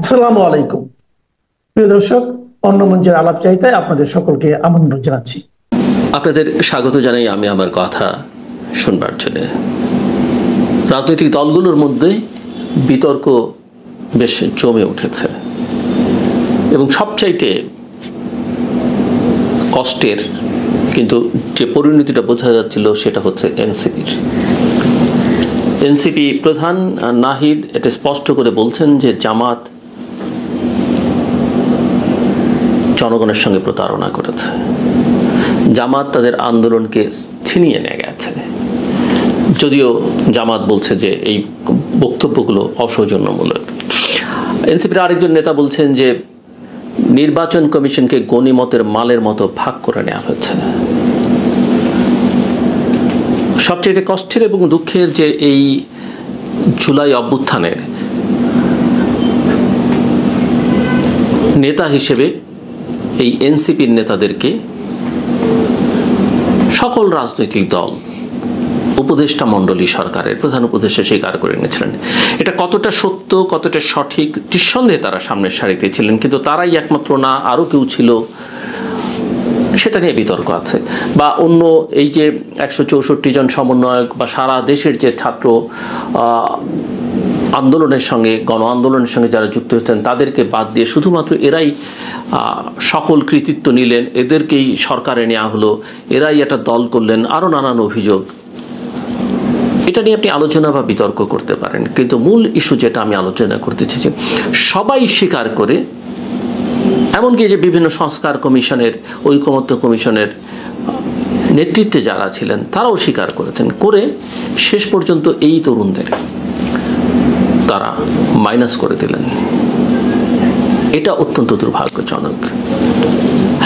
আসসালামু আলাইকুম। প্রিয় দর্শক, অন্য মঞ্চের আলাপ চাইতায় আপনাদের সকলকে আমন্ত্রণ জানাচ্ছি। আপনাদের স্বাগত জানাই আমি আমার কথা শুনবার জন্য। রাজনৈতিক দলগুলোর মধ্যে বিতর্ক বেশ জমে উঠেছে এবং সবচাইতে কষ্টের কিন্তু যে পরিণতিটা বোঝা যাচ্ছিল সেটা হচ্ছে এনসিপি প্রধান নাহিদ এটা স্পষ্ট করে বলছেন যে জামাত জনগণের সঙ্গে প্রতারণা করেছে, জামাত তাদের আন্দোলনকে ছিনিয়ে নিয়ে গেছে। যদিও জামাত বলছে যে এই বক্তব্যগুলো অসৌজন্যমূলক। এনসিপির আরেকজন নেতা বলছেন যে নির্বাচন কমিশনকে গনিমতের মালের মতো ভাগ করে নেওয়া হয়েছে। সবচেয়ে কষ্টের এবং দুঃখের যে এই জুলাই অভ্যুত্থানের নেতা হিসেবে এই এনসিপির নেতাদেরকে সকল রাজনৈতিক দল, উপদেষ্টা মণ্ডলী সরকারের প্রধান উপদেষ্টা স্বীকার করে নিয়েছিলেন। এটা কতটা সত্য, কতটা সঠিক নিঃসন্দেহে তারা সামনের সারিতে ছিলেন, কিন্তু তারাই একমাত্র না, আরও কেউ ছিল সেটা নিয়ে বিতর্ক আছে। বা অন্য এই যে 164 জন সমন্বয়ক বা সারা দেশের যে ছাত্র আন্দোলনের সঙ্গে, গণ আন্দোলনের সঙ্গে যারা যুক্ত হচ্ছেন তাদেরকে বাদ দিয়ে শুধুমাত্র এরাই সকল কৃতিত্ব নিলেন, এদেরকেই সরকারে নেওয়া হলো, এরাই একটা দল করলেন, আরও নানান অভিযোগ। এটা নিয়ে আপনি আলোচনা বা বিতর্ক করতে পারেন, কিন্তু মূল ইস্যু যেটা আমি আলোচনা করতে চেয়েছি, সবাই স্বীকার করে, এমনকি যে বিভিন্ন সংস্কার কমিশনের, ঐকমত্য কমিশনের নেতৃত্বে যারা ছিলেন তারাও স্বীকার করেছেন, করে শেষ পর্যন্ত এই তরুণদের তারা মাইনাস করে দিলেন। এটা অত্যন্ত দুর্ভাগ্যজনক।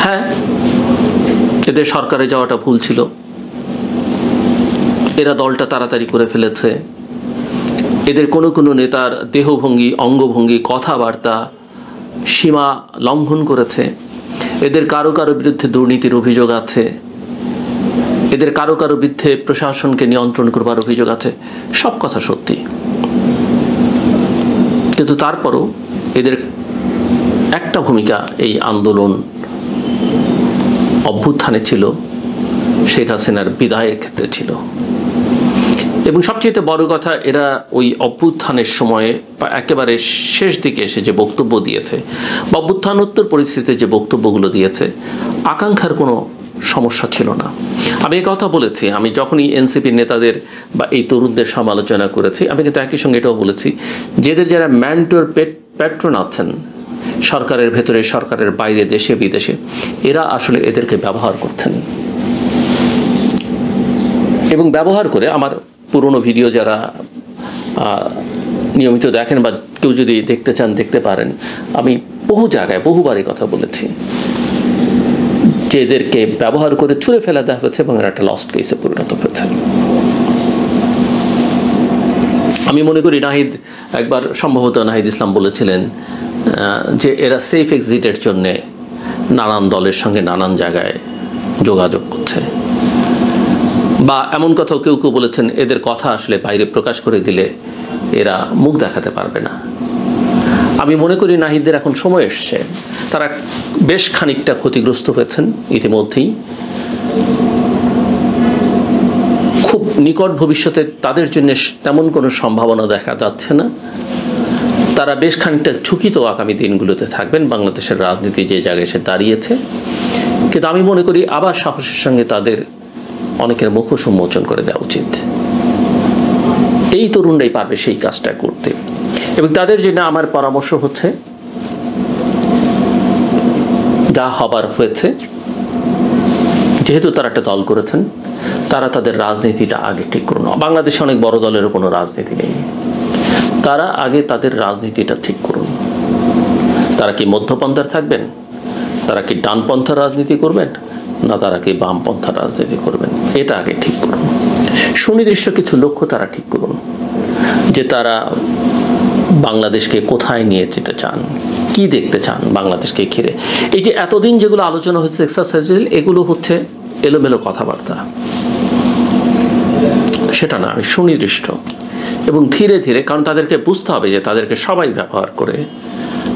হ্যাঁ, এদের সরকারে যাওয়াটা ভুল ছিল, এরা দলটা তাড়াতাড়ি করে ফেলেছে, এদের কোনো কোনো নেতার দেহভঙ্গি, অঙ্গভঙ্গি, কথাবার্তা সীমা লঙ্ঘন করেছে, এদের কারো কারো বিরুদ্ধে দুর্নীতির অভিযোগ আছে, এদের কারো কারো বিরুদ্ধে প্রশাসনকে নিয়ন্ত্রণ করবার অভিযোগ আছে। সব কথা সত্যি, কিন্তু তারপরও এদের একটা ভূমিকা এই আন্দোলন অভ্যুত্থানে ছিল, শেখ হাসিনার বিদায়ের ক্ষেত্রে ছিল। এবং সবচেয়ে বড় কথা, এরা ওই অভ্যুত্থানের সময়ে বা একেবারে শেষ দিকে এসে যে বক্তব্য দিয়েছে বা অভ্যুত্থানোত্তর পরিস্থিতিতে যে বক্তব্যগুলো দিয়েছে, আকাঙ্ক্ষার কোনো সমস্যা ছিল না। আমি এই কথা বলেছি, আমি যখনই এনসিপির নেতাদের বা এই তরুণদের সমালোচনা করেছি, আমি কিন্তু একই সঙ্গে এটাও বলেছি, যেদের যারা ম্যান্টোর প্যাট্রন আছেন সরকারের ভেতরে, সরকারের বাইরে, দেশে বিদেশে, এরা আসলে এদেরকে ব্যবহার করছেন। এবং ব্যবহার করে, আমার পুরনো ভিডিও যারা নিয়মিত দেখেন বা কেউ যদি দেখতে চান দেখতে পারেন, আমি বহু জায়গায় বহুবারই কথা বলেছি যে এদেরকে ব্যবহার করে ছুঁড়ে ফেলা দেওয়া হয়েছে এবং এরা একটা লস্ট কেসে পরিণত হয়েছে। আমি মনে করি নাহিদ একবার, সম্ভবত নাহিদ ইসলাম বলেছিলেন যে এরা সেফ এক্সিটের জন্যে নানান দলের সঙ্গে নানান জায়গায় যোগাযোগ করছে, বা এমন কথাও কেউ কেউ বলেছেন এদের কথা আসলে বাইরে প্রকাশ করে দিলে এরা মুখ দেখাতে পারবে না। আমি মনে করি নাহিদদের এখন সময় এসছে, তারা বেশ খানিকটা ক্ষতিগ্রস্ত হয়েছেন ইতিমধ্যেই। খুব নিকট ভবিষ্যতে তাদের জন্য তেমন কোনো সম্ভাবনা দেখা যাচ্ছে না। তারা বেশ খানিকটা ঝুঁকিত আগামী দিনগুলোতে থাকবেন, বাংলাদেশের রাজনীতি যে জায়গায় এসে দাঁড়িয়েছে। কিন্তু আমি মনে করি আবার সাহসের সঙ্গে তাদের অনেকের মুখোশ উন্মোচন করে দেওয়া উচিত। এই তরুণরাই পারবে সেই কাজটা করতে। এবং তাদের জন্য আমার পরামর্শ হচ্ছে, যা হবার হয়েছে, যেহেতু তারা একটা দল করেছেন, তারা তাদের রাজনীতিটা আগে ঠিক করুন। বাংলাদেশে অনেক বড় দলেরও কোনো রাজনীতি নেই, তারা আগে তাদের রাজনীতিটা ঠিক করুন। তারা কি মধ্যপন্থার থাকবেন, তারা কি ডানপন্থার রাজনীতি করবেন, না তারা কি বামপন্থার রাজনীতি করবেন, এটা আগে ঠিক করুন। সুনির্দিষ্ট কিছু লক্ষ্য তারা ঠিক করুন, যে তারা বাংলাদেশকে কোথায় নিয়ে যেতে চান, কি দেখতে চান বাংলাদেশকে ঘিরে। এই যে এতদিন যেগুলো আলোচনা হচ্ছে এক্সারসাইজ, এগুলো হচ্ছে এলোমেলো কথাবার্তা, সেটা না। আমি সুনির্দিষ্ট এবং ধীরে ধীরে, কারণ তাদেরকে বুঝতে হবে যে তাদেরকে সবাই ব্যবহার করে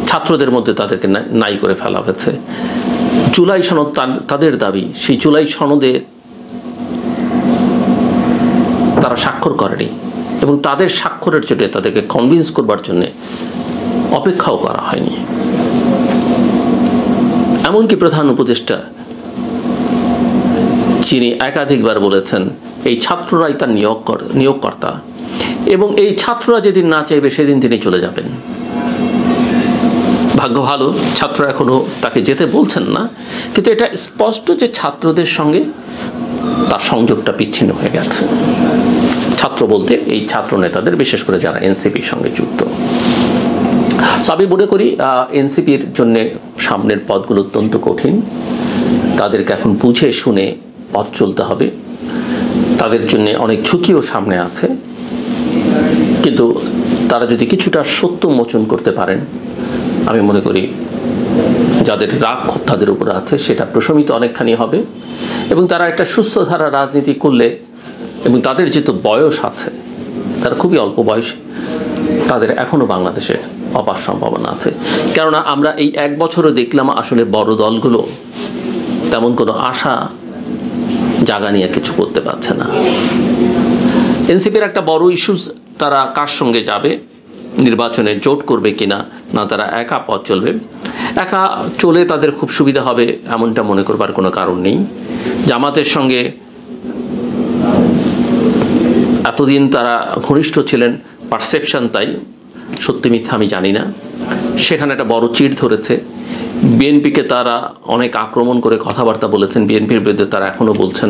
ছাত্রদের মধ্যে তাদেরকে নাই করে ফেলা হয়েছে। জুলাই সনদ তাদের দাবি, সেই জুলাই সনদে তারা স্বাক্ষর করেনি এবং তাদের স্বাক্ষরের জন্য তাদেরকে কনভিন্স করবার জন্য অপেক্ষাও করা হয়নি। এমনকি প্রধান উপদেষ্টা যিনি একাধিকবার বলেছেন এই ছাত্ররাই তার নিয়োগকর্তা এবং এই ছাত্ররা যেদিন না চাইবে সেদিন তিনি চলে যাবেন। ভাগ্য ভালো ছাত্ররা এখনো তাকে যেতে বলছেন না, কিন্তু এটা স্পষ্ট যে ছাত্রদের সঙ্গে তার সংযোগটা বিচ্ছিন্ন হয়ে গেছে। ছাত্র বলতে এই ছাত্র নেতাদের, বিশেষ করে যারা এনসিপির সঙ্গে যুক্ত। আমি মনে করি এনসিপির জন্য সামনের পথগুলো অত্যন্ত কঠিন। তাদেরকে এখন বুঝে শুনে পথ চলতে হবে। তাদের জন্য অনেক ঝুঁকিও সামনে আছে, কিন্তু তারা যদি কিছুটা সত্য মোচন করতে পারেন, আমি মনে করি যাদের রাগ তাদের উপরে আছে সেটা প্রশমিত অনেকখানি হবে এবং তারা একটা সুস্থ ধারা রাজনীতি করলে, এবং তাদের যেহেতু বয়স আছে, তারা খুবই অল্প বয়স, তাদের এখনো বাংলাদেশের অপার সম্ভাবনা আছে। কেননা আমরা এই এক বছরও দেখলাম আসলে বড় দলগুলো তেমন কোনো আশা জাগা নিয়ে কিছু করতে পারছে না। এনসিপির একটা বড় ইস্যুস, তারা কার সঙ্গে যাবে, নির্বাচনে জোট করবে কিনা, না তারা একা পথ চলবে। একা চলে তাদের খুব সুবিধা হবে এমনটা মনে করবার কোনো কারণ নেই। জামাতের সঙ্গে এতদিন তারা ঘনিষ্ঠ ছিলেন, পারসেপশন তাই, সত্যি মিথ্যা আমি জানি না, সেখানে একটা বড় চিড় ধরেছে। বিএনপিকে তারা অনেক আক্রমণ করে কথাবার্তা বলেছেন, বিএনপির বিরুদ্ধে তারা এখনও বলছেন।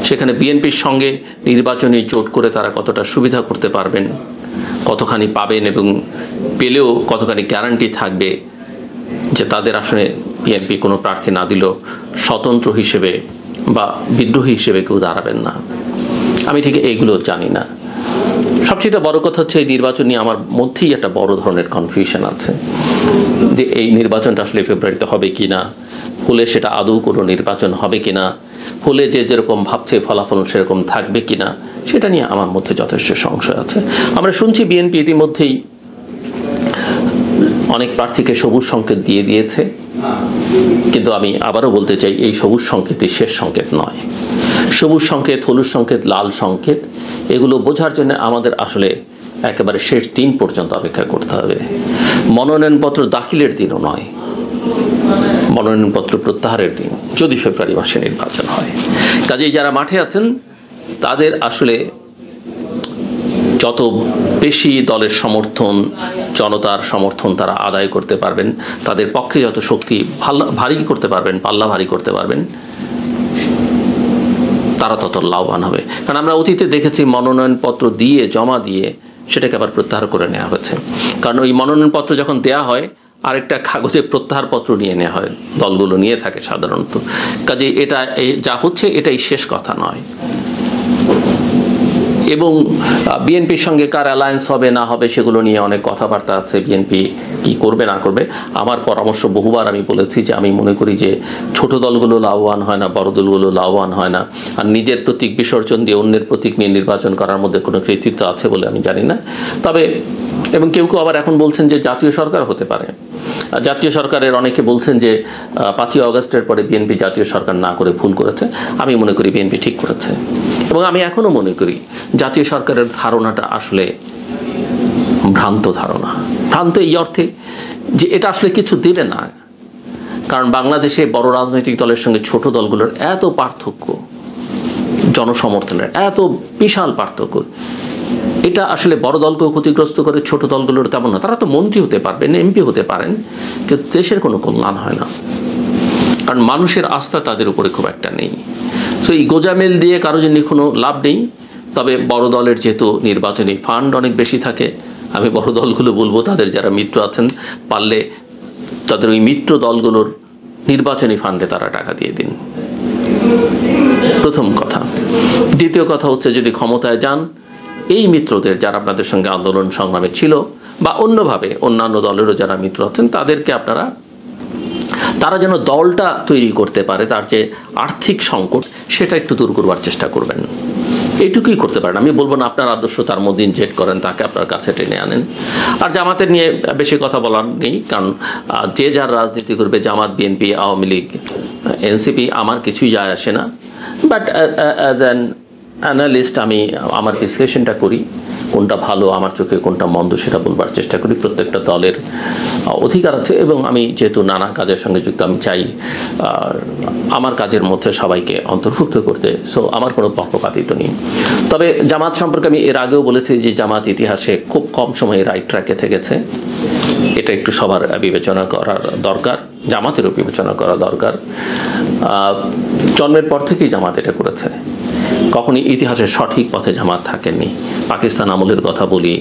সেখানে বিএনপির সঙ্গে নির্বাচনী জোট করে তারা কতটা সুবিধা করতে পারবেন, কতখানি পাবেন এবং পেলেও কতখানি গ্যারান্টি থাকবে যে তাদের আসলে বিএনপি কোনো প্রার্থী না দিলেও স্বতন্ত্র হিসেবে বা বিদ্রোহী হিসেবে কেউ দাঁড়াবেন না, আমি ঠিক এইগুলো জানি না। সবচেয়ে বড় কথা হচ্ছে এই নির্বাচন নিয়ে আমার মধ্যেই একটা বড় ধরনের কনফিউশন আছে যে এই নির্বাচনটা আসলে ফেব্রুয়ারিতে হবে কি না, হলে সেটা আদৌ কোনো নির্বাচন হবে কি না, হলে যে যেরকম ভাবছে ফলাফল সেরকম থাকবে কি না, সেটা নিয়ে আমার মধ্যে যথেষ্ট সংশয় আছে। আমরা শুনছি বিএনপি ইতিমধ্যেই অনেক প্রার্থীকে সবুজ সংকেত দিয়ে দিয়েছে, কিন্তু আমি আবারও বলতে চাই এই সবুজ সংকেতই শেষ সংকেত নয়। সবুজ সংকেত, হলুদ সংকেত, লাল সংকেত, এগুলো বোঝার জন্য আমাদের আসলে একেবারে শেষ দিন পর্যন্ত অপেক্ষা করতে হবে। মনোনয়নপত্র দাখিলের দিনও নয়, মনোনয়নপত্র প্রত্যাহারের দিন, যদি ফেব্রুয়ারি মাসে নির্বাচন হয়। কাজেই যারা মাঠে আছেন তাদের আসলে যত বেশি দলের সমর্থন, জনতার সমর্থন তারা আদায় করতে পারবেন, তাদের পক্ষে যত শক্তি ভারী করতে পারবেন, পাল্লা ভারী করতে পারবেন, তারা তত লাভবান হবে। কারণ আমরা অতীতে দেখেছি মনোনয়নপত্র দিয়ে জমা দিয়ে সেটাকে আবার প্রত্যাহার করে নেওয়া হয়েছে। কারণ ওই মনোনয়নপত্র যখন দেয়া হয় আরেকটা কাগজে প্রত্যাহারপত্র নিয়ে নেওয়া হয়, দলগুলো নিয়ে থাকে সাধারণত। কাজে এটা যা হচ্ছে এটাই শেষ কথা নয়। এবং বিএনপির সঙ্গে কার অ্যালায়েন্স হবে না হবে সেগুলো নিয়ে অনেক কথাবার্তা আছে, বিএনপি কি করবে না করবে। আমার পরামর্শ বহুবার আমি বলেছি যে আমি মনে করি যে ছোট দলগুলো লাভবান হয় না, বড় দলগুলো লাভবান হয় না। আর নিজের প্রতীক বিসর্জন দিয়ে অন্যের প্রতীক নিয়ে নির্বাচন করার মধ্যে কোনো কৃতিত্ব আছে বলে আমি জানি না। তবে এবং কেউ কেউ আবার এখন বলছেন যে জাতীয় সরকার হতে পারে। জাতীয় সরকারের অনেকে বলছেন যে 5ই আগস্টের পরে বিএনপি জাতীয় সরকার না করে ভুল করেছে। আমি মনে করি বিএনপি ঠিক করেছে এবং আমি এখনও মনে করি জাতীয় সরকারের ধারণাটা আসলে ভ্রান্ত ধারণা। ভ্রান্ত এই অর্থে যে এটা আসলে কিছু দেবে না, কারণ বাংলাদেশে বড় রাজনৈতিক দলের সঙ্গে ছোট দলগুলোর এত পার্থক্য, জনসমর্থনের এত বিশাল পার্থক্য, এটা আসলে বড় দলকেও ক্ষতিগ্রস্ত করে, ছোট দলগুলোর তেমন না। তারা তো মন্ত্রী হতে পারবেন, এমপি হতে পারেন, কিন্তু দেশের কোনো কল্যাণ হয় না, কারণ মানুষের আস্থা তাদের উপরে খুব একটা নেই। তো এই গোজামিল দিয়ে কারো জন্য কোনো লাভ নেই। তবে বড় দলের যেহেতু নির্বাচনী ফান্ড অনেক বেশি থাকে, আমি বড় দলগুলো বলবো তাদের যারা মিত্র আছেন পারলে তাদের ওই মিত্র দলগুলোর নির্বাচনী ফান্ডে তারা টাকা দিয়ে দিন, প্রথম কথা। দ্বিতীয় কথা হচ্ছে যদি ক্ষমতায় যান, এই মিত্রদের যারা আপনাদের সঙ্গে আন্দোলন সংগ্রামে ছিল বা অন্যভাবে অন্যান্য দলেরও যারা মিত্র আছেন তাদেরকে তারা যেন দলটা তৈরি করতে পারে, তার যে আর্থিক সংকট সেটা একটু দূর করবার চেষ্টা করবেন। এইটুকুই করতে পারেন। আমি বলবো না আপনার আদর্শ তার মধ্যে ইনজেক্ট করেন, তাকে আপনার কাছে টেনে আনেন। আর জামাতের নিয়ে বেশি কথা বলার নেই, কারণ যে যার রাজনীতি করবে, জামাত, বিএনপি, আওয়ামী লীগ, এনসিপি, আমার কিছুই যায় আসে না। বাট অ্যাজ অ্যান অ্যানালিস্ট আমি আমার বিশ্লেষণটা করি, কোনটা ভালো আমার চোখে, কোনটা মন্দ সেটা বলবার চেষ্টা করি। প্রত্যেকটা দলের অধিকার আছে, এবং আমি যেহেতু নানা কাজের সঙ্গে যুক্ত, আমি চাই আমার কাজের মধ্যে সবাইকে অন্তর্ভুক্ত করতে। সো আমার কোনো পক্ষপাতিত্ব নেই। তবে জামাত সম্পর্কে আমি এর আগেও বলেছি যে জামাত ইতিহাসে খুব কম সময়ে রাইট ট্র্যাকে থেকেছে। এটা একটু সবার বিবেচনা করার দরকার, জামাতেরও বিবেচনা করা দরকার। জন্মের পর থেকেই জামাত এটা করেছে, কখনই ইতিহাসের সঠিক পথে জামাত থাকেননি। পাকিস্তান আমলের কথা বলি,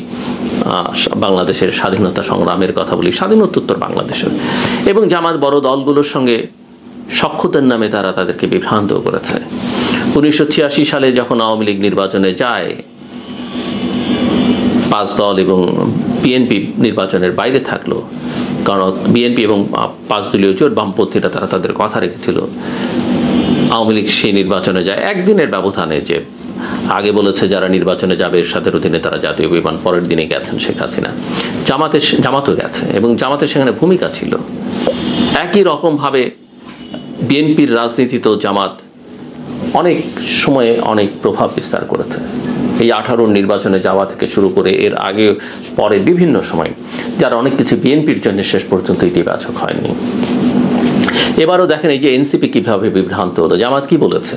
বাংলাদেশের স্বাধীনতা সংগ্রামের কথা বলি, স্বাধীনোত্তর বাংলাদেশের, এবং জামাত বড় দলগুলোর সঙ্গে সখ্যতার নামে তারা তাদেরকে বিভ্রান্ত করেছে। 1986 সালে যখন আওয়ামী লীগ নির্বাচনে যায়, 5 দল এবং বিএনপি নির্বাচনের বাইরে থাকলো, কারণ বিএনপি এবং 5 দলীয় জোট বামপন্থীরা তারা তাদের কথা রেখেছিল। আওয়ামী লীগ সেই নির্বাচনে যায় একদিনের ব্যবধানে, যে আগে বলেছে যারা নির্বাচনে যাবে এরশাদের অধীনে তারা জাতীয় বিমান, পরের দিনে গেছেন শেখ হাসিনা। জামাতও গেছে, এবং জামাতের সেখানে ভূমিকা ছিল। একই রকমভাবে বিএনপির রাজনীতিতেও জামাত অনেক সময়ে অনেক প্রভাব বিস্তার করেছে। এই 18 নির্বাচনে যাওয়া থেকে শুরু করে এর আগে পরে বিভিন্ন সময়, যারা অনেক কিছু বিএনপির জন্য শেষ পর্যন্ত ইতিবাচক হয়নি। এবারও দেখেন এই যে এনসিপি কিভাবে বিভ্রান্ত হলো। জামাত কি বলেছে?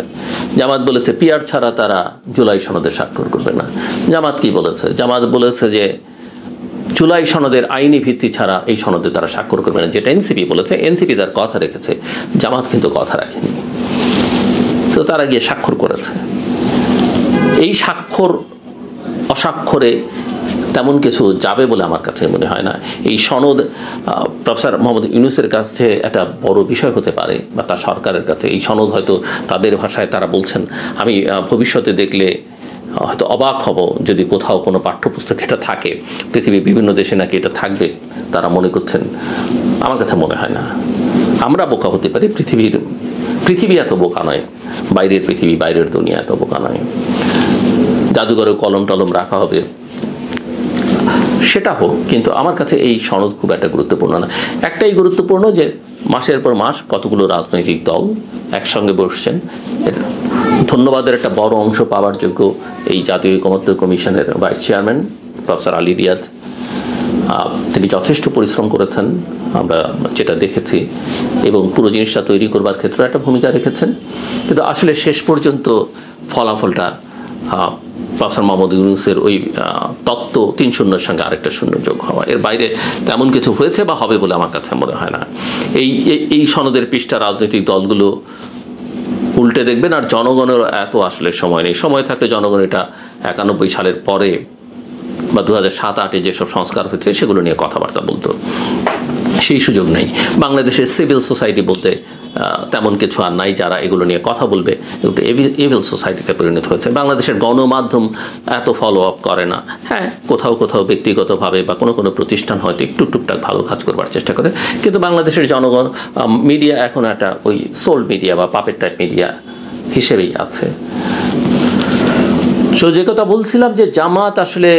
জামাত বলেছে পিআর ছাড়া তারা জুলাই সনদে স্বাক্ষর করবে না। জামাত কি বলেছে? জামাত বলেছে যে জুলাই সনদের আইনি ভিত্তি ছাড়া এই সনদে তারা স্বাক্ষর করবে না, যেটা এনসিপি বলেছে। এনসিপি তার কথা রেখেছে, জামাত কিন্তু কথা রাখেনি, তো তারা গিয়ে স্বাক্ষর করেছে। এই স্বাক্ষর অস্বাক্ষরে তেমন কিছু যাবে বলে আমার কাছে মনে হয় না। এই সনদ প্রফেসর মোহাম্মদ ইউনূসের কাছে একটা বড় বিষয় হতে পারে, বা তার সরকারের কাছে। এই সনদ হয়তো তাদের ভাষায় তারা বলছেন, আমি ভবিষ্যতে দেখলে হয়তো অবাক হব যদি কোথাও কোনো পাঠ্যপুস্তক এটা থাকে। পৃথিবীর বিভিন্ন দেশে নাকি এটা থাকবে, তারা মনে করছেন। আমার কাছে মনে হয় না। আমরা বোকা হতে পারি, পৃথিবী এত বোকা নয়, বাইরের পৃথিবী, বাইরের দুনিয়া এত বোকা নয়। জাদুঘরে কলম টলম রাখা হবে, সেটা হোক, কিন্তু আমার কাছে এই সনদ খুব একটা গুরুত্বপূর্ণ না। একটাই গুরুত্বপূর্ণ, যে মাসের পর মাস কতগুলো রাজনৈতিক দল একসঙ্গে বসছেন। ধন্যবাদের একটা বড় অংশ পাওয়ার যোগ্য এই জাতীয় ঐকমত্য কমিশনের vice chairman professor Ali Riyad. তিনি যথেষ্ট পরিশ্রম করেছেন, আমরা যেটা দেখেছি, এবং পুরো জিনিসটা তৈরি করবার ক্ষেত্রে একটা ভূমিকা রেখেছেন। কিন্তু আসলে শেষ পর্যন্ত ফলাফলটা প্রফেসর মোহাম্মদ ইউনূসের ওই তত্ত্ব 3-0 সঙ্গে আরেকটা 0 যোগ হওয়া, এর বাইরে তেমন কিছু হয়েছে বা হবে বলে আমার কাছে মনে হয় না। এই সনদের পৃষ্ঠা রাজনৈতিক দলগুলো উল্টে দেখবেন, আর জনগণের এত আসলে সময় নেই। সময় থাকলে জনগণ এটা 91 সালের পরে বা 2007-08 যেসব সংস্কার হয়েছে সেগুলো নিয়ে কথাবার্তা বলতো, সেই সুযোগ নেই। বাংলাদেশের সিভিল সোসাইটি বলতে তেমন কিছু আর নাই যারা এগুলো নিয়ে কথা বলবে। একটু এভিল সোসাইটিতে পরিণত হয়েছে। বাংলাদেশের গণমাধ্যম এত ফলো আপ করে না। হ্যাঁ, কোথাও কোথাও ব্যক্তিগতভাবে বা কোনো প্রতিষ্ঠান হয়তো একটু টুকটাক ভালো কাজ করবার চেষ্টা করে, কিন্তু বাংলাদেশের জনগণ মিডিয়া এখন একটা ওই সোল্ড মিডিয়া বা পাপেট টাইপ মিডিয়া হিসেবেই আছে। সো যে কথা বলছিলাম, যে জামাত আসলে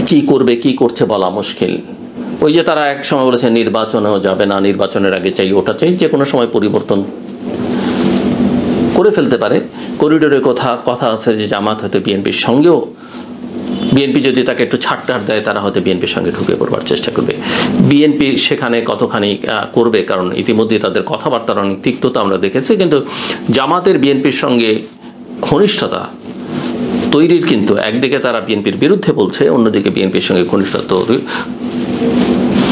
কি করবে, কি করছে বলা মুশকিল। ওই যে তারা এক সময় বলেছে নির্বাচনেও যাবে না, নির্বাচনের আগে চাই, ওটা চাই, যে কোনো সময় পরিবর্তন করে ফেলতে পারে। করিডোরের কথা আছে যে জামাত হয়তো বিএনপির সঙ্গেও, বিএনপি যদি তাকে একটু ছাড়টার দেয়, তারা হয়তো বিএনপির সঙ্গে ঢুকে পড়বার চেষ্টা করবে। বিএনপি সেখানে কতখানি করবে, কারণ ইতিমধ্যে তাদের কথাবার্তার অনেক তিক্ততা আমরা দেখেছি। কিন্তু জামাতের বিএনপির সঙ্গে ঘনিষ্ঠতা তৈরির, কিন্তু একদিকে তারা বিএনপির বিরুদ্ধে বলছে, অন্যদিকে বিএনপির সঙ্গে ঘনিষ্ঠতা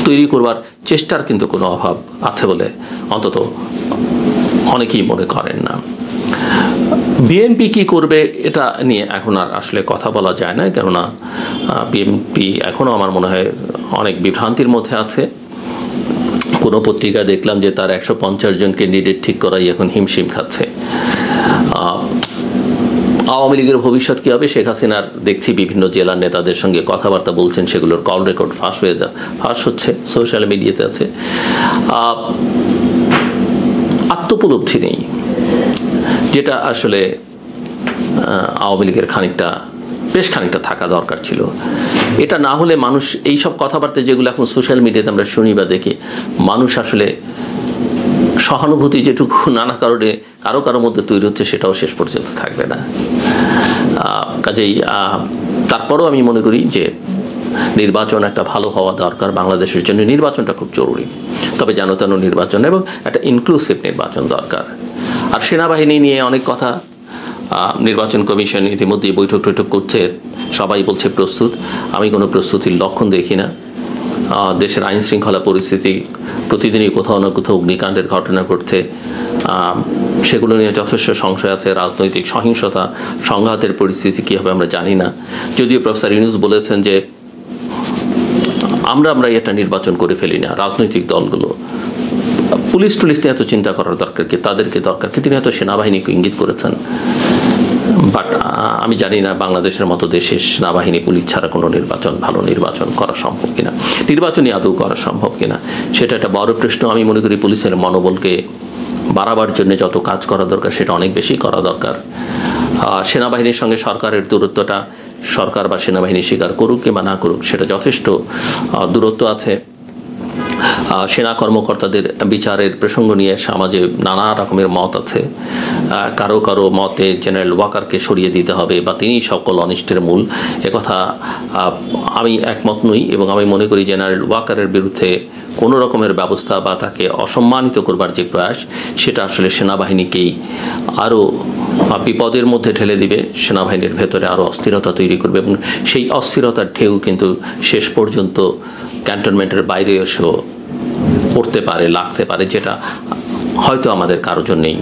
তৈরি করবার চেষ্টার কিন্তু কোনো অভাব আছে বলে অন্তত অনেকেই মনে করেন না। বিএনপি কি করবে এটা নিয়ে এখন আর আসলে কথা বলা যায় না, কেননা বিএনপি এখনও আমার মনে হয় অনেক বিভ্রান্তির মধ্যে আছে। কোনো পত্রিকা দেখলাম যে তার 150 জন ক্যান্ডিডেট ঠিক করাই এখন হিমশিম খাচ্ছে। আওয়ামী লীগের ভবিষ্যৎ কী হবে? শেখ হাসিনার দেখছি বিভিন্ন জেলার নেতাদের সঙ্গে কথাবার্তা বলছেন, সেগুলোর কল রেকর্ড ফাঁস হচ্ছে, সোশ্যাল মিডিয়াতে আছে। আত্মোপলব্ধি নেই। যেটা আসলে আওয়ামী লীগের বেশ খানিকটা থাকা দরকার ছিল। এটা না হলে মানুষ এইসব কথাবার্তা যেগুলো এখন সোশ্যাল মিডিয়াতে আমরা শুনি বা দেখি, মানুষ আসলে সহানুভূতি যেটুকু নানা কারণে কারো মধ্যে তৈরি হচ্ছে সেটাও শেষ পর্যন্ত থাকবে না। কাজেই তারপরও আমি মনে করি যে নির্বাচন একটা ভালো হওয়া দরকার, বাংলাদেশের জন্য নির্বাচনটা খুব জরুরি, তবে যেন তেন নির্বাচন এবং একটা ইনক্লুসিভ নির্বাচন দরকার। আর সেনাবাহিনী নিয়ে অনেক কথা, নির্বাচন কমিশন ইতিমধ্যে বৈঠক করছে, সবাই বলছে প্রস্তুত। আমি কোনো প্রস্তুতির লক্ষণ দেখি না। দেশের আইন শৃঙ্খলা পরিস্থিতি প্রতিদিনই কোথাও না কোথাও অগ্নিকাণ্ডের ঘটনা ঘটছে, সেগুলো নিয়ে যথেষ্ট সংশয় আছে। রাজনৈতিক সহিংসতা, সংঘাতের পরিস্থিতি কী হবে আমরা জানি না। যদিও প্রফেসর ইউনূস বলেছেন যে আমরা একটা নির্বাচন করে ফেলি না, রাজনৈতিক দলগুলো পুলিশ নিয়ে এত চিন্তা করার দরকার কি, তাদেরকে দরকার কি, তিনি হয়তো সেনাবাহিনীকে ইঙ্গিত করেছেন। বাট আমি জানি না বাংলাদেশের মতো দেশে সেনাবাহিনী পুলিশ ছাড়া কোনো ভালো নির্বাচন করা সম্ভব কিনা, নির্বাচনই আদৌ করা সম্ভব কিনা, সেটা একটা বড় প্রশ্ন। আমি মনে করি পুলিশের মনোবলকে বাড়াবার জন্য যত কাজ করা দরকার সেটা অনেক বেশি করা দরকার। সেনাবাহিনীর সঙ্গে সরকারের দূরত্বটা, সরকার বা সেনাবাহিনী স্বীকার করুক কিংবা না করুক, সেটা যথেষ্ট দূরত্ব আছে। সেনা কর্মকর্তাদের বিচারের প্রসঙ্গ নিয়ে সমাজে নানা রকমের মত আছে। কারো মতে জেনারেল ওয়াকারকে সরিয়ে দিতে হবে বা তিনি সকল অনিষ্টের মূল, একথা আমি একমত নই। এবং আমি মনে করি জেনারেল ওয়াকারের বিরুদ্ধে কোনো রকমের ব্যবস্থা বা তাকে অসম্মানিত করবার যে প্রয়াস, সেটা আসলে সেনাবাহিনীকেই আরও বিপদের মধ্যে ঠেলে দিবে, সেনাবাহিনীর ভেতরে আরও অস্থিরতা তৈরি করবে এবং সেই অস্থিরতার ঢেউ কিন্তু শেষ পর্যন্ত ক্যান্টনমেন্টের বাইরে এসেও পড়তে পারে, লাগতে পারে, যেটা হয়তো আমাদের কারোর জন্যই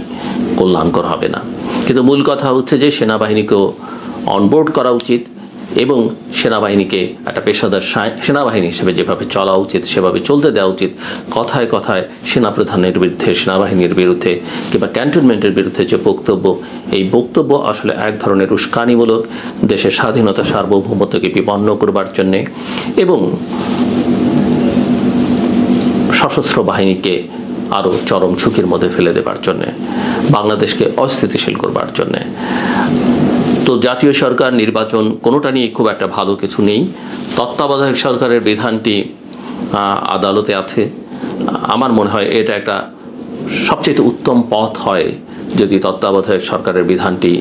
কল্যাণকর হবে না। কিন্তু মূল কথা হচ্ছে যে সেনাবাহিনীকেও অনবোর্ড করা উচিত এবং সেনাবাহিনীকে একটা পেশাদার সেনাবাহিনী হিসেবে যেভাবে চলা উচিত সেভাবে চলতে দেওয়া উচিত। কথায় কথায় সেনাপ্রধানের বিরুদ্ধে, সেনাবাহিনীর বিরুদ্ধে কিংবা ক্যান্টনমেন্টের বিরুদ্ধে যে বক্তব্য, এই বক্তব্য আসলে এক ধরনের উস্কানিমূলক, দেশের স্বাধীনতা সার্বভৌমত্বকে বিপন্ন করবার জন্যে এবং সশস্ত্র বাহিনীকে আরও চরম ঝুঁকির মধ্যে ফেলে দেবার জন্যে, বাংলাদেশকে অস্থিতিশীল করবার জন্যে। তো জাতীয় সরকার, নির্বাচন কোনোটা নিয়ে খুব একটা ভালো কিছু নেই। তত্ত্বাবধায়ক সরকারের বিধানটি আদালতে আছে। আমার মনে হয় এটা একটা সবচেয়ে উত্তম পথ হয় যদি তত্ত্বাবধায়ক সরকারের বিধানটি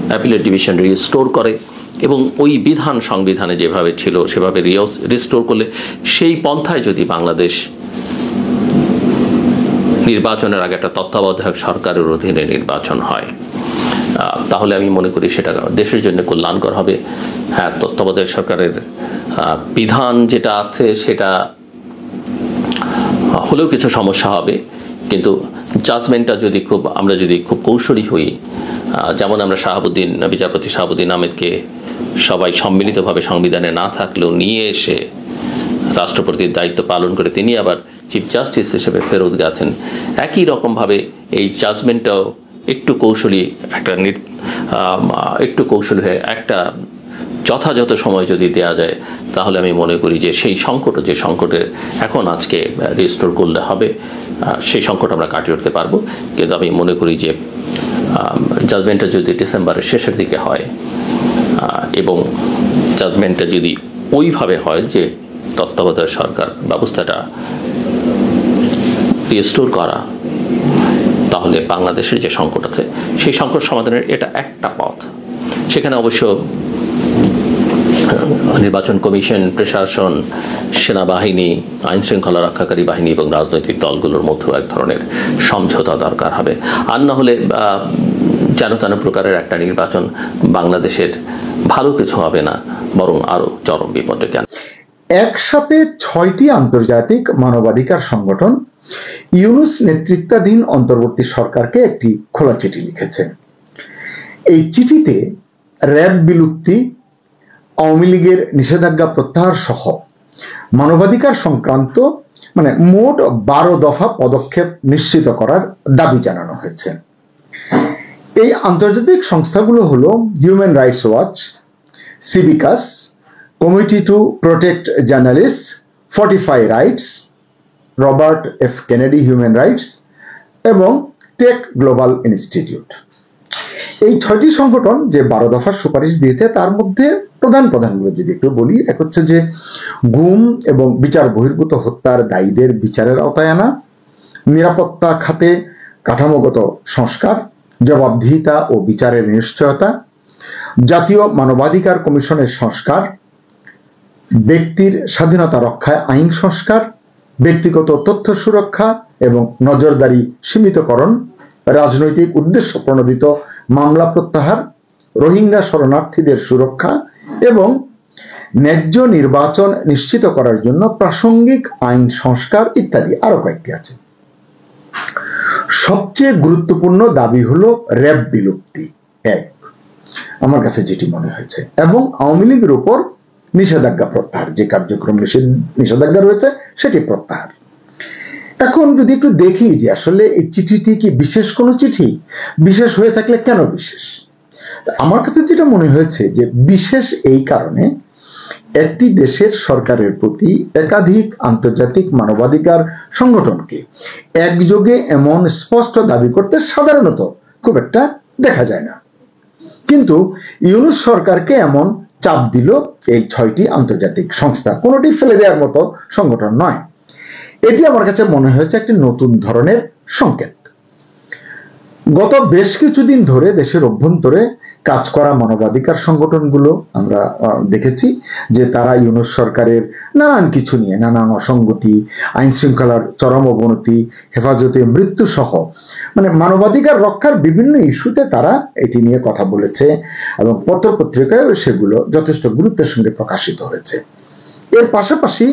অ্যাপিলেট ডিভিশন রিস্টোর করে এবং ওই বিধান সংবিধানে যেভাবে ছিল সেভাবে রিস্টোর করলে, সেই পন্থায় যদি বাংলাদেশ নির্বাচনের আগে একটা তত্ত্বাবধায়ক সরকারের অধীনে নির্বাচন হয়, তাহলে আমি মনে করি সেটা দেশের জন্য কল্যাণকর হবে। হ্যাঁ, তত্ত্বাবধায়ক সরকারের বিধান যেটা আছে সেটা হলেও কিছু সমস্যা হবে, কিন্তু জাজমেন্টটা আমরা যদি খুব কৌশলী হই, যেমন আমরা বিচারপতি শাহাবুদ্দিন আহমেদকে সবাই সম্মিলিতভাবে সংবিধানে না থাকলেও নিয়ে এসে রাষ্ট্রপতির দায়িত্ব পালন করে তিনি আবার চিফ জাস্টিস হিসেবে ফেরত গেছেন, একই রকমভাবে এই জাজমেন্টটাও একটু কৌশলী হয়ে একটা যথাযথ সময় যদি দেয়া যায়, তাহলে আমি মনে করি যে সেই সংকটের এখন আজকে রিস্টোর করলে হবে, সেই সংকট আমরা কাটিয়ে উঠতে পারবো। কিন্তু আমি মনে করি যে জাজমেন্টটা যদি ডিসেম্বরের শেষের দিকে হয় এবং জাজমেন্টটা যদি ওইভাবে হয় যে তত্ত্বাবধায়ক সরকার ব্যবস্থাটা রিস্টোর করা, তাহলে বাংলাদেশের যে সংকট আছে সেই সংকট সমাধানের এটা একটা পথ। সেখানে অবশ্য নির্বাচন কমিশন, প্রশাসন, সেনাবাহিনী, আইন শৃঙ্খলা রক্ষাকারী বাহিনী এবং রাজনৈতিক দলগুলোর মধ্যেও এক ধরনের সমঝোতা দরকার হবে। আর না হলে যেন তেন প্রকারের একটা নির্বাচন বাংলাদেশের ভালো কিছু হবে না, বরং আরো চরম বিপদে কেন। একসাথে 6টি আন্তর্জাতিক মানবাধিকার সংগঠন ইউনূস নেতৃত্বাধীন অন্তর্বর্তী সরকারকে একটি খোলা চিঠি লিখেছে। এই চিঠিতে র‍্যাব বিলুপ্তি, আওয়ামী লীগের নিষেধাজ্ঞা প্রত্যাহার সহ মানবাধিকার সংক্রান্ত মোট 12 দফা পদক্ষেপ নিশ্চিত করার দাবি জানানো হয়েছে। এই আন্তর্জাতিক সংস্থাগুলো হলো human rights watch, Civicus, committee to protect journalist, fortify rights, Robert F Kennedy human rights এবং টেক গ্লোবাল ইনস্টিটিউট। এই 6টি সংগঠন যে 12 দফার সুপারিশ দিয়েছে তার মধ্যে প্রধানগুলো যদি একটু বলি, এক হচ্ছে যে গুম এবং বিচার বহির্ভূত হত্যার দায়ীদের বিচারের আওতায় আনা, নিরাপত্তা খাতে কাঠামোগত সংস্কার, জবাবদিহিতা ও বিচারের নিশ্চয়তা, জাতীয় মানবাধিকার কমিশনের সংস্কার, ব্যক্তির স্বাধীনতা রক্ষায় আইন সংস্কার, ব্যক্তিগত তথ্য সুরক্ষা এবং নজরদারি সীমিতকরণ, রাজনৈতিক উদ্দেশ্য প্রণোদিত মামলা প্রত্যাহার, রোহিঙ্গা শরণার্থীদের সুরক্ষা এবং ন্যায্য নির্বাচন নিশ্চিত করার জন্য প্রাসঙ্গিক আইন সংস্কার ইত্যাদি আরো কয়েকটি আছে। সবচেয়ে গুরুত্বপূর্ণ দাবি হলো র‍্যাব বিলুপ্তি, এক আমার কাছে যেটি মনে হয়েছে, এবং আওয়ামী লীগের উপর নিষেধাজ্ঞা প্রত্যাহার, যে কার্যক্রম নিষেধাজ্ঞা রয়েছে সেটি প্রত্যাহার। এখন যদি একটু দেখি যে আসলে এই চিঠিটি কি বিশেষ কোনো চিঠি, বিশেষ হয়ে থাকলে কেন বিশেষ? আমার কাছে যেটা মনে হয়েছে যে বিশেষ এই কারণে, একটি দেশের সরকারের প্রতি একাধিক আন্তর্জাতিক মানবাধিকার সংগঠনকে একযোগে এমন স্পষ্ট দাবি করতে সাধারণত খুব একটা দেখা যায় না, কিন্তু ইউনূস সরকারকে এমন চাপ দিল এই 6টি আন্তর্জাতিক সংস্থা, কোনোটি ফেলে দেওয়ার মতো সংগঠন নয়। এটি আমার কাছে মনে হয়েছে একটি নতুন ধরনের সংকেত। গত বেশ কিছুদিন ধরে দেশের অভ্যন্তরে কাজ করা মানবাধিকার সংগঠনগুলো আমরা দেখেছি যে তারা ইউনূস সরকারের নানান কিছু নিয়ে, নানান অসঙ্গতি, আইন শৃঙ্খলার চরম অবনতি, হেফাজতে মৃত্যু সহ মানে মানবাধিকার রক্ষার বিভিন্ন ইস্যুতে তারা এটি নিয়ে কথা বলেছে এবং পত্রপত্রিকায় সেগুলো যথেষ্ট গুরুত্বের সঙ্গে প্রকাশিত হয়েছে। এর পাশাপাশি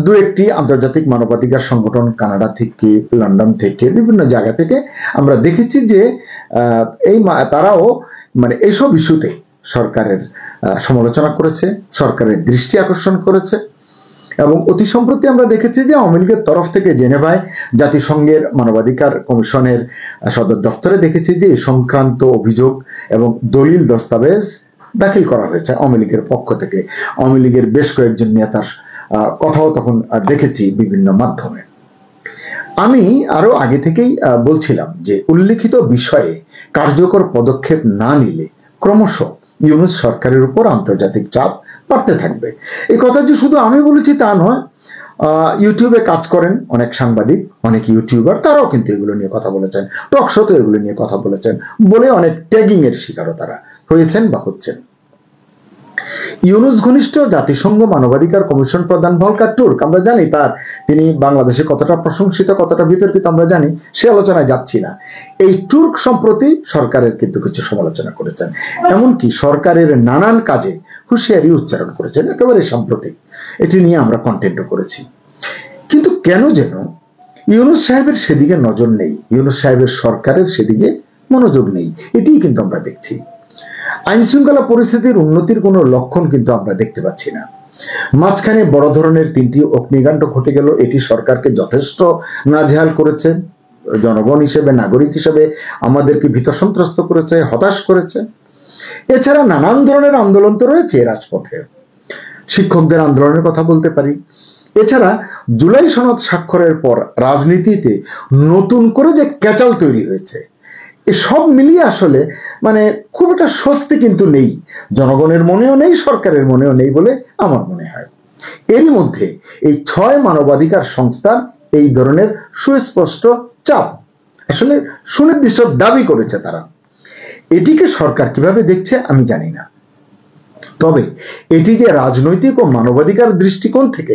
দু একটি আন্তর্জাতিক মানবাধিকার সংগঠন কানাডা থেকে, লন্ডন থেকে, বিভিন্ন জায়গা থেকে আমরা দেখেছি যে তারাও মানে এইসব ইস্যুতে সরকারের সমালোচনা করেছে, সরকারের দৃষ্টি আকর্ষণ করেছে। এবং অতি সম্প্রতি আমরা দেখেছি যে আওয়ামী লীগের তরফ থেকে জেনেভায় জাতিসংঘের মানবাধিকার কমিশনের সদর দপ্তরে দেখেছি যে এই সংক্রান্ত অভিযোগ এবং দলিল দস্তাবেজ দাখিল করা হয়েছে আওয়ামী লীগের পক্ষ থেকে। আওয়ামী লীগের বেশ কয়েকজন নেতার কথাও তখন দেখেছি বিভিন্ন মাধ্যমে। আমি আরো আগে থেকেই বলছিলাম যে উল্লেখিত বিষয়ে কার্যকর পদক্ষেপ না নিলে ক্রমশ ইউনূস সরকারের উপর আন্তর্জাতিক চাপ বাড়তে থাকবে। এই কথা যে শুধু আমি বলেছি তা নয়, ইউটিউবে কাজ করেন অনেক সাংবাদিক, অনেক ইউটিউবার, তারাও কিন্তু এগুলো নিয়ে কথা বলেছেন, টক শোতে এগুলো নিয়ে কথা বলেছেন, বলে অনেক ট্যাগিং এর শিকারও তারা হয়েছেন বা হচ্ছেন। ইউনূস ঘনিষ্ঠ জাতিসংঘ মানবাধিকার কমিশন প্রধান ভলকার টুর্ক, আমরা জানি তিনি বাংলাদেশে কতটা প্রশংসিত, কতটা বিতর্কিত আমরা জানি, সে আলোচনায় যাচ্ছি না। এই টুর্ক সম্প্রতি সরকারের কিন্তু কিছু সমালোচনা করেছেন, এমনকি সরকারের নানান কাজে হুঁশিয়ারি উচ্চারণ করেছেন একেবারে সাম্প্রতিক। এটি নিয়ে আমরা কন্টেন্টও করেছি। কিন্তু কেন যেন ইউনূস সাহেবের সেদিকে নজর নেই, ইউনূস সাহেবের সরকারের সেদিকে মনোযোগ নেই, এটিই কিন্তু আমরা দেখছি। আইন শৃঙ্খলা পরিস্থিতির উন্নতির কোনো লক্ষণ কিন্তু আমরা দেখতে পাচ্ছি না। মাঝখানে বড় ধরনের 3টি অগ্নিকাণ্ড ঘটে গেল, এটি সরকারকে যথেষ্ট নাজেহাল করেছে, জনগণ হিসেবে, নাগরিক হিসেবে আমাদেরকে ভীত সন্ত্রস্ত করেছে, হতাশ করেছে। এছাড়া নানান ধরনের আন্দোলন তো রয়েছে রাজপথে, শিক্ষকদের আন্দোলনের কথা বলতে পারি। এছাড়া জুলাই সনদ স্বাক্ষরের পর রাজনীতিতে নতুন করে যে ক্যাচাল তৈরি হয়েছে, সব মিলিয়ে আসলে মানে খুব একটা স্বস্তি কিন্তু নেই, জনগণের মনেও নেই, সরকারের মনেও নেই বলে আমার মনে হয়। এরই মধ্যে এই 6 মানবাধিকার সংস্থার এই ধরনের সুস্পষ্ট চাপ, আসলে সুনির্দিষ্ট দাবি করেছে তারা। এটিকে সরকার কিভাবে দেখছে আমি জানি না, তবে এটি যে রাজনৈতিক ও মানবাধিকার দৃষ্টিকোণ থেকে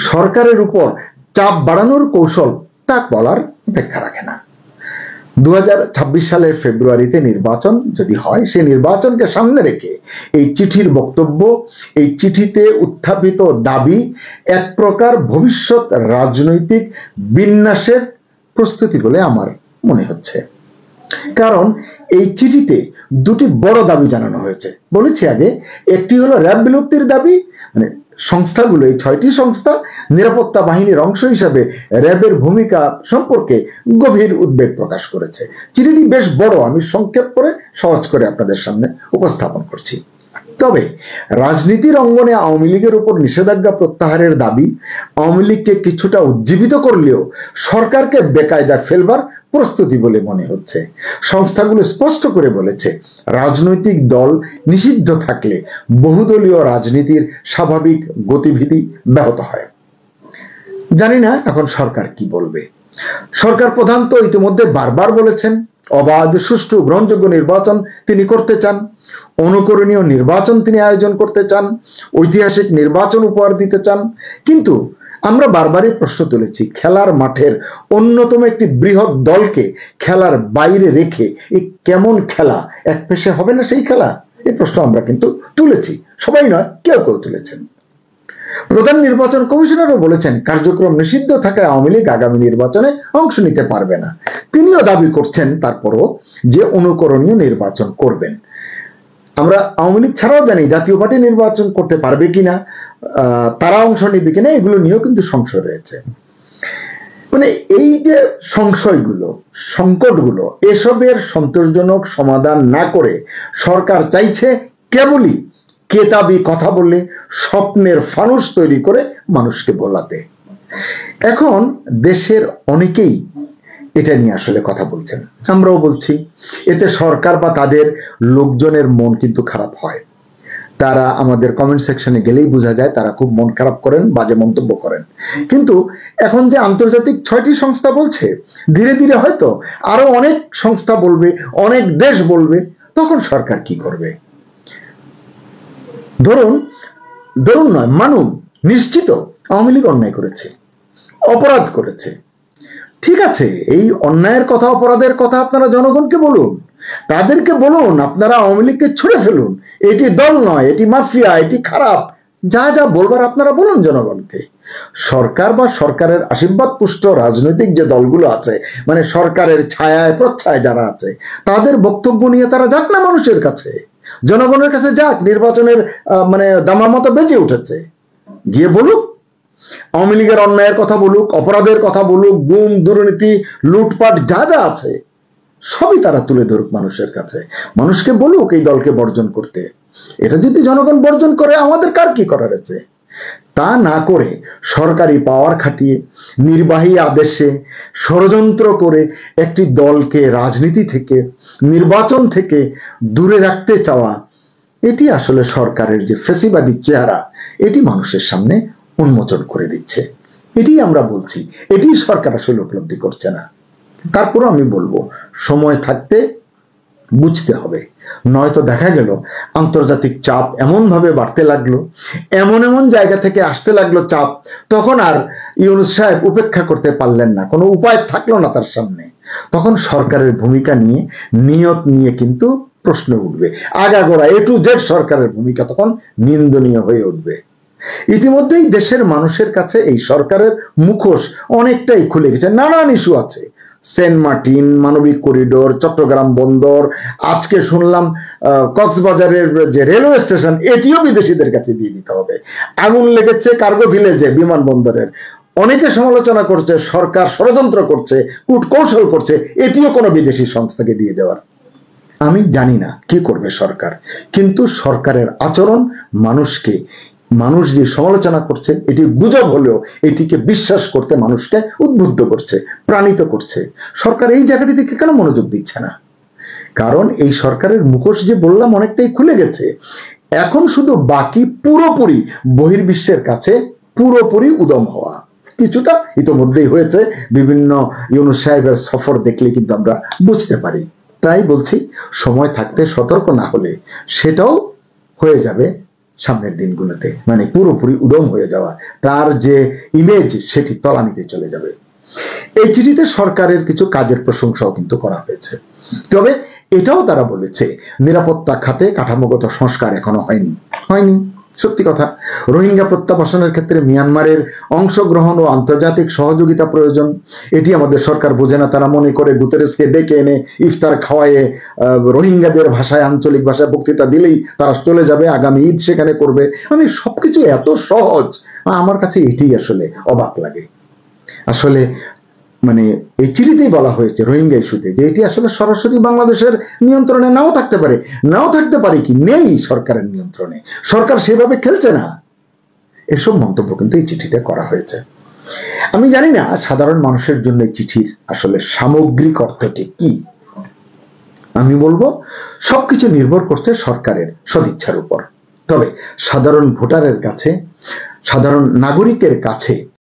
সরকারের উপর চাপ বাড়ানোর কৌশল, তা বলার অপেক্ষা রাখে না। 2026 সালের ফেব্রুয়ারিতে নির্বাচন যদি হয়, সেই নির্বাচনকে সামনে রেখে এই চিঠির বক্তব্য, এই চিঠিতে উত্থাপিত দাবি এক প্রকার ভবিষ্যৎ রাজনৈতিক বিন্যাসের প্রস্তুতি বলে আমার মনে হচ্ছে। কারণ এই চিঠিতে 2টি বড় দাবি জানানো হয়েছে, বলেছি আগে। একটি হলো র‍্যাব বিলুপ্তির দাবি, মানে সংস্থাগুলো, এই 6টি সংস্থা নিরাপত্তা বাহিনীর অংশ হিসাবে র‍্যাবের ভূমিকা সম্পর্কে গভীর উদ্বেগ প্রকাশ করেছে। চিঠিটি বেশ বড়, আমি সংক্ষেপ করে সহজ করে আপনাদের সামনে উপস্থাপন করছি। তবে রাজনীতির অঙ্গনে আওয়ামী লীগের উপর নিষেধাজ্ঞা প্রত্যাহারের দাবি আওয়ামী লীগকে কিছুটা উজ্জীবিত করলেও সরকারকে বেকায়দা ফেলবার প্রস্তুতি বলে মনে হচ্ছে। সংস্থাগুলো স্পষ্ট করে বলেছে রাজনৈতিক দল নিষিদ্ধ থাকলে বহুদলীয় রাজনীতির স্বাভাবিক গতিবিধি ব্যাহত হয়। জানি না এখন সরকার কি বলবে। সরকার প্রধান তো ইতিমধ্যে বারবার বলেছেন অবাধ, সুষ্ঠু, গ্রহণযোগ্য নির্বাচন তিনি করতে চান, অনুকরণীয় নির্বাচন তিনি আয়োজন করতে চান, ঐতিহাসিক নির্বাচন উপহার দিতে চান। কিন্তু আমরা বারবারই প্রশ্ন তুলেছি, খেলার মাঠের অন্যতম একটি বৃহৎ দলকে খেলার বাইরে রেখে এই কেমন খেলা, এক পেশে হবে না সেই খেলা? এই প্রশ্ন আমরা কিন্তু তুলেছি, সবাই নয়, কেউ কেউ তুলেছেন। প্রধান নির্বাচন কমিশনারও বলেছেন কার্যক্রম নিষিদ্ধ থাকায় আওয়ামী লীগ আগামী নির্বাচনে অংশ নিতে পারবে না। তিনিও দাবি করছেন তারপরও যে অনুকরণীয় নির্বাচন করবেন। আমরা আওয়ামী লীগ ছাড়াও জানি জাতীয় পার্টি নির্বাচন করতে পারবে কিনা, তারা অংশ নেবে কিনা, এগুলো নিয়েও কিন্তু সংশয় রয়েছে। মানে এই যে সংশয়গুলো, সংকটগুলো, এসবের সন্তোষজনক সমাধান না করে সরকার চাইছে কেবলই কেতাবি কথা বলে স্বপ্নের ফানুস তৈরি করে মানুষকে বোলাতে। এখন দেশের অনেকেই এটা নিয়ে আসলে কথা বলছেন, আমরাও বলছি। এতে সরকার বা তাদের লোকজনের মন কিন্তু খারাপ হয়। তারা আমাদের কমেন্ট সেকশনে গেলেই বোঝা যায় তারা খুব মন খারাপ করেন, বাজে মন্তব্য করেন। কিন্তু এখন যে আন্তর্জাতিক 6টি সংস্থা বলছে, ধীরে ধীরে হয়তো আরো অনেক সংস্থা বলবে, অনেক দেশ বলবে, তখন সরকার কি করবে? ধরুন নয়, মানুন, নিশ্চিত আওয়ামী লীগ অন্যায় করেছে, অপরাধ করেছে। ঠিক আছে, এই অন্যায়ের কথা, অপরাধের কথা আপনারা জনগণকে বলুন, তাদেরকে বলুন আপনারা আওয়ামী লীগকে ছুড়ে ফেলুন, এটি দল নয়, এটি মাফিয়া, এটি খারাপ, যা যা বলবার আপনারা বলুন জনগণকে। সরকার বা সরকারের আশীর্বাদ পুষ্ট রাজনৈতিক যে দলগুলো আছে, মানে সরকারের ছায়ায় প্রচ্ছায় যারা আছে, তাদের বক্তব্য নিয়ে তারা যাক না মানুষের কাছে, জনগণের কাছে যাক। নির্বাচনের মানে দামার মতো বেজে উঠেছে, গিয়ে বলুক, আওয়ামী লীগের অন্যায়ের কথা বলুক, অপরাধের কথা বলুক, গুম, দুর্নীতি, লুটপাট যা যা আছে সবই তারা তুলে ধরুক মানুষের কাছে। মানুষকে বলুক এই দলকে বর্জন করতে। এটা যদি জনগণ বর্জন করে আমাদের কার কি করার আছে? তা না করে সরকারি পাওয়ার খাটিয়ে নির্বাহী আদেশে ষড়যন্ত্র করে একটি দলকে রাজনীতি থেকে, নির্বাচন থেকে দূরে রাখতে চাওয়া, এটি আসলে সরকারের যে ফেসিবাদী চেহারা, এটি মানুষের সামনে উন্মোচন করে দিচ্ছে। এটি আমরা বলছি, এটি সরকার আসলে উপলব্ধি করছে না। তারপরও আমি বলবো সময় থাকতে বুঝতে হবে, নয়তো দেখা গেল আন্তর্জাতিক চাপ এমন ভাবে বাড়তে লাগলো, এমন এমন জায়গা থেকে আসতে লাগলো চাপ, তখন আর ইউনূস সাহেব উপেক্ষা করতে পারলেন না, কোনো উপায় থাকলো না তার সামনে। তখন সরকারের ভূমিকা নিয়ে, নিয়ত নিয়ে কিন্তু প্রশ্ন উঠবে। আগাগোড়া A to Z সরকারের ভূমিকা তখন নিন্দনীয় হয়ে উঠবে। ইতিমধ্যেই দেশের মানুষের কাছে এই সরকারের মুখোশ অনেকটাই খুলে গেছে। নানান ইস্যু আছে, সেন্ট মার্টিন, মানবিক করিডোর, চট্টগ্রাম বন্দর, আজকে শুনলাম কক্সবাজারের যে রেলওয়ে স্টেশন, এটিও বিদেশিদের কাছে দিয়ে দিতে হবে। আগুন লেগেছে কার্গো ভিলেজে, বিমানবন্দরের, অনেকে সমালোচনা করছে সরকার ষড়যন্ত্র করছে, কূটকৌশল করছে, এটিও কোনো বিদেশি সংস্থাকে দিয়ে দেওয়ার। আমি জানি না কি করবে সরকার, কিন্তু সরকারের আচরণ মানুষ যে সমালোচনা করছে এটি গুজব হলেও এটিকে বিশ্বাস করতে মানুষকে উদ্বুদ্ধ করছে, প্রাণিত করছে। সরকার এই জায়গাটি থেকে কেন মনোযোগ দিচ্ছে না? কারণ এই সরকারের মুখোশ যে বললাম অনেকটাই খুলে গেছে। এখন শুধু বাকি পুরোপুরি বহির্বিশ্বের কাছে পুরোপুরি উদম হওয়া। কিছুটা ইতোমধ্যেই হয়েছে, বিভিন্ন ইউনূস সাহেবের সফর দেখলে কিন্তু আমরা বুঝতে পারি। তাই বলছি সময় থাকতে সতর্ক না হলে সেটাও হয়ে যাবে সামনের দিনগুলোতে, মানে পুরোপুরি উদম হয়ে যাওয়া, তার যে ইমেজ সেটি তলানিতে চলে যাবে। এই চিঠিতে সরকারের কিছু কাজের প্রশংসাও কিন্তু করা হয়েছে, তবে এটাও তারা বলেছে নিরাপত্তা খাতে কাঠামোগত সংস্কার এখনো হয়নি। সত্যি কথা, রোহিঙ্গা প্রত্যাবাসনের ক্ষেত্রে মিয়ানমারের অংশগ্রহণ ও আন্তর্জাতিক সহযোগিতা প্রয়োজন। এটি আমাদের সরকার বোঝে না। তারা মনে করে গুতেরেসকে ডেকে এনে ইফতার খাওয়ায়ে রোহিঙ্গাদের ভাষায়, আঞ্চলিক ভাষায় বক্তৃতা দিলেই তারা চলে যাবে, আগামী ঈদ সেখানে করবে। মানে সবকিছু এত সহজ, আমার কাছে এটি আসলে অবাক লাগে। আসলে মানে এই চিঠিতেই বলা হয়েছে রোহিঙ্গা ইস্যুতে যে এটি আসলে সরাসরি বাংলাদেশের নিয়ন্ত্রণে নাও থাকতে পারে কি নেই সরকারের নিয়ন্ত্রণে, সরকার সেভাবে খেলছে না। এসব মন্তব্য কিন্তু এই চিঠিতে করা হয়েছে। আমি জানি না সাধারণ মানুষের জন্য এই চিঠির আসলে সামগ্রিক অর্থটি কি। আমি বলবো সবকিছু নির্ভর করছে সরকারের সদিচ্ছার উপর। তবে সাধারণ ভোটারের কাছে, সাধারণ নাগরিকের কাছে